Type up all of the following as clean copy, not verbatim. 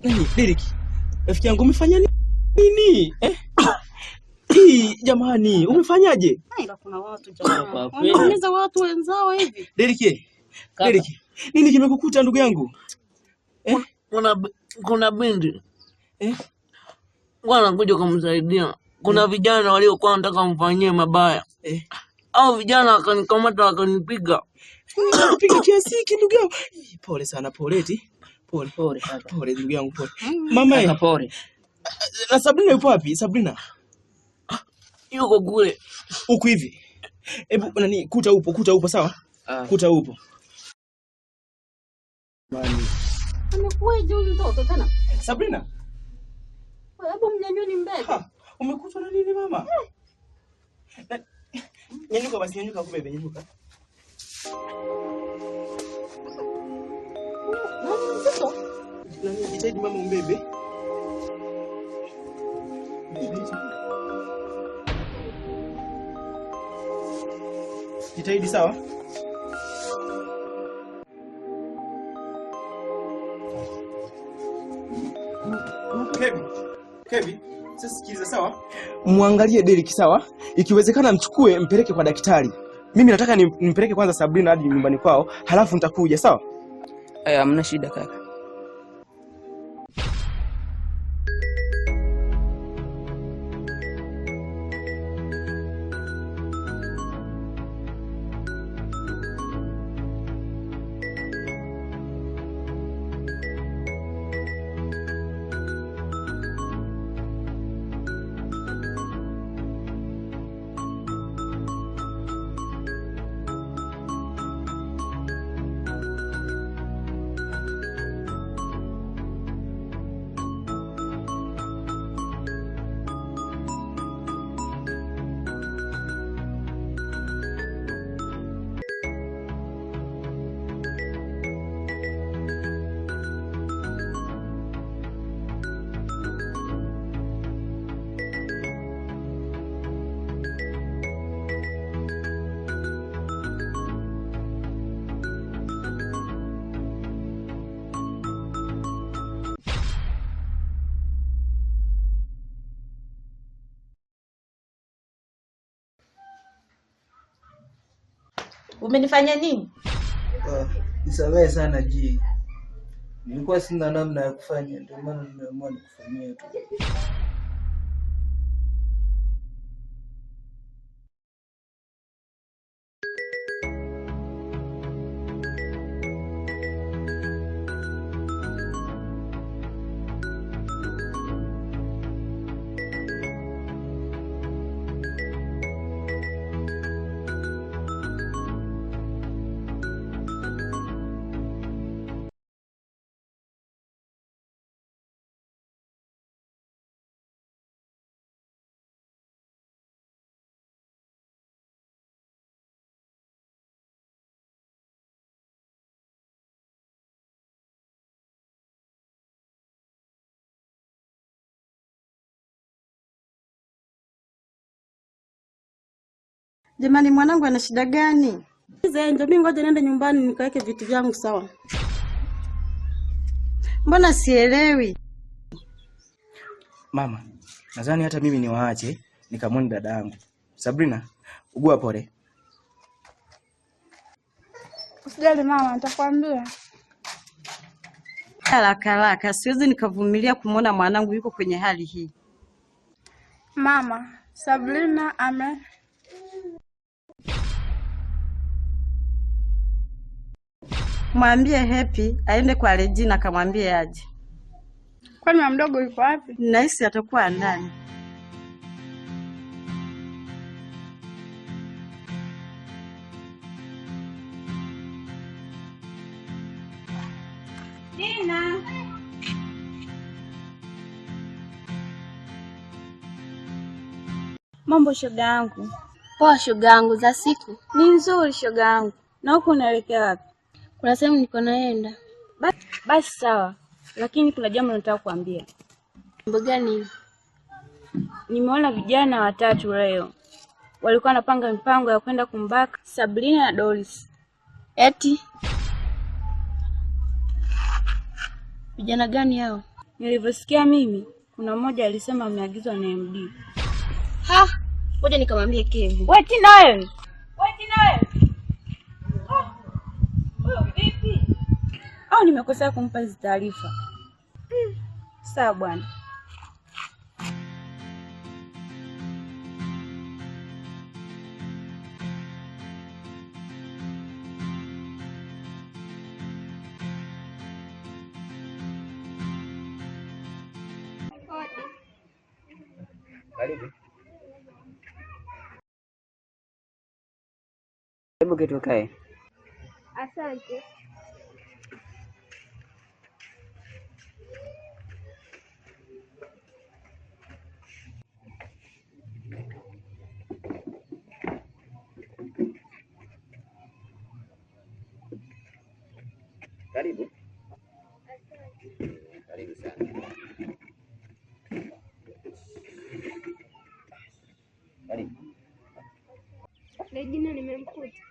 Nani Derek? Rafiki yangu umefanya nini? Jamani, umefanyaje? Haida kuna watu jamani. Wanaumiza watu wenzao hivi. Derek. Nini kimekukuta ndugu yangu? Kuna binti. Bwana kuja kumsaidia. Kuna vijana waliokuwa wanataka kumfanyia mabaya. Au vijana wakanikamata wakanipiga. Piga kiasi hiki ndugu yangu. Pole sana, pole kaka. Pole ndugu yangu, pole. Mama, pole. Na Sabrina yupo wapi? Sabrina yuko kule. Huko hivi. Hebu nani kuta upo sawa? Kuta upo. Mami. Amekuwaje huyu mtoto tena? Sabrina. Hebu mnyanyoni mbele. Umekutwa na nini mama? Nyanyuka basi, nyanyuka kubebe, nyanyuka. Nani mtoto? Nani jitahidi mama umbebe. Jitahidi sawa? Kevi, sasa sikiza sawa? Muangalie Derek sawa? Ikiwezekana mchukue mpeleke kwa daktari. Mimi nataka nimpeleke kwanza Sabrina hadi nyumbani kwao, halafu nitakuja sawa? Hamna shida kaka. Umenifanya nini? Nisamehe sana G. Nilikuwa sina namna ya kufanya, ndio maana nimeamua nikufanyie tu. Jamani, mwanangu ana shida gani? Ndio mimi ngoja niende nyumbani nikaweke vitu vyangu sawa. Mbona sielewi? Mama, nadhani hata mimi niwaache nikamwone dada yangu. Sabrina, ugua pole. Usijali mama, nitakwambia. Haraka, siwezi nikavumilia kumuona mwanangu yuko kwenye hali hii. Mama, Sabrina Mwambie Happy aende kwa Regina akamwambie aje. Kwani mama mdogo yuko wapi? Nahisi atakuwa ndani. Dina. Mambo shoga yangu. Poa shoga yangu, za siku? Ni nzuri shoga yangu. Na huko unaelekea wapi? Kuna sehemu niko naenda. Basi sawa. Lakini kuna jambo nataka kuambia. Jambo gani? Nimeona vijana watatu leo. Walikuwa wanapanga mipango ya kwenda kumbaka Sabrina na Doris. Eti? Vijana gani hao? Nilivyosikia mimi, kuna mmoja alisema ameagizwa na MD. Ha, ngoja nikamwambie Kevin. Wewe Tina wewe. Wewe vipi? Au nimekosea kumpa hizo taarifa? Sawa bwana. Karibu. Hebu keti kae. Asante. Karibu. Karibu sana. Karibu. Regina nimemkuta.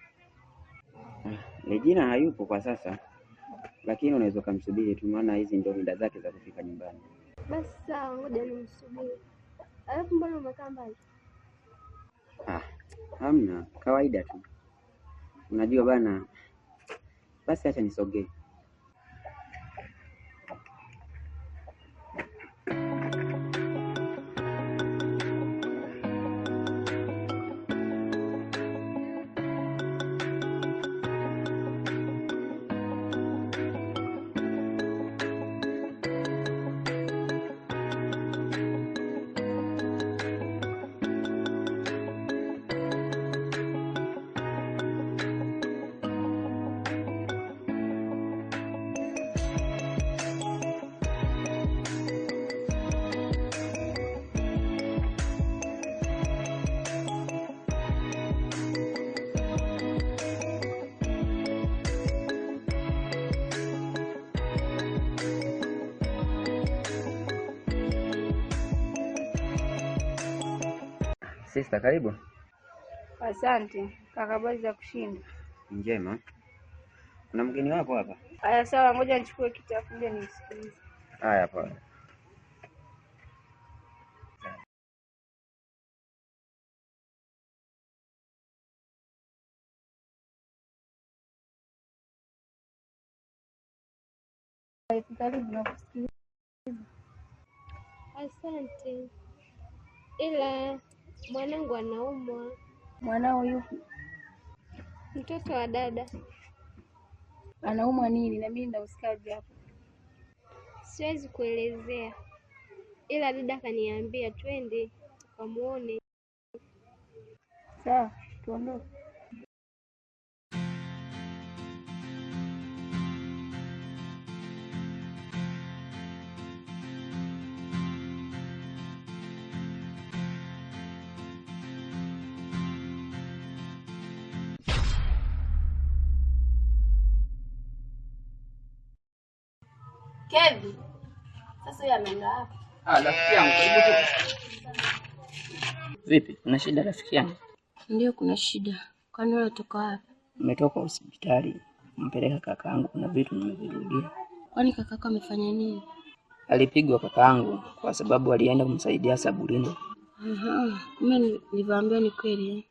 Regina hayupo kwa sasa, lakini unaweza kumsubiri tu, maana hizi ndio muda zake za kufika nyumbani. Basi sawa, ngoja nimsubiri. Alafu mbona umekaa mbali? Hamna, kawaida tu. Unajua bana. Basi acha nisogee. Sister, karibu. Asante. Kaka, habari za kushinda? Njema. Kuna mgeni wako hapa? Haya sawa, ngoja nichukue kitabu nje nisikilize. Haya poa. Karibu na kusikiliza. Asante. Ila mwanangu anaumwa. Mwanao yupi? Mtoto wa dada. Anaumwa nini? Na mimi ndausikaje hapo? Siwezi kuelezea. Ila dada kaniambia twende tukamuone. Sawa, tuondoke. Kevin. Sasa yeye ameenda wapi? Rafiki yangu, karibu tu. Vipi? Kuna shida rafiki yangu? Ndio, kuna shida. Kwani wewe unatoka wapi? Nimetoka hospitali. Mpeleka kakaangu, kuna vitu nimevirudia. Kwani kakako amefanya nini? Alipigwa kakaangu kwa sababu alienda kumsaidia Sabrina. Mimi nilivyoambiwa ni kweli.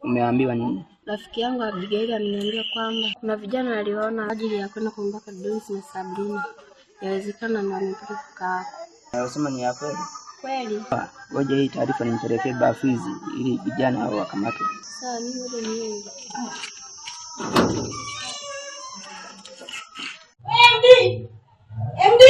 Umeambiwa nini? Rafiki yangu Abigail ameniambia kwamba kuna vijana waliona ajili ya kwenda kumbaka Doris na Sabrina. Yawezekana ndio amepika kaka. Unasema ni ya kweli? Kweli. Ngoja hii taarifa nimpelekee Bafizi ili vijana hao wakamatwe. Sawa, mimi ngoja niende. MD! MD!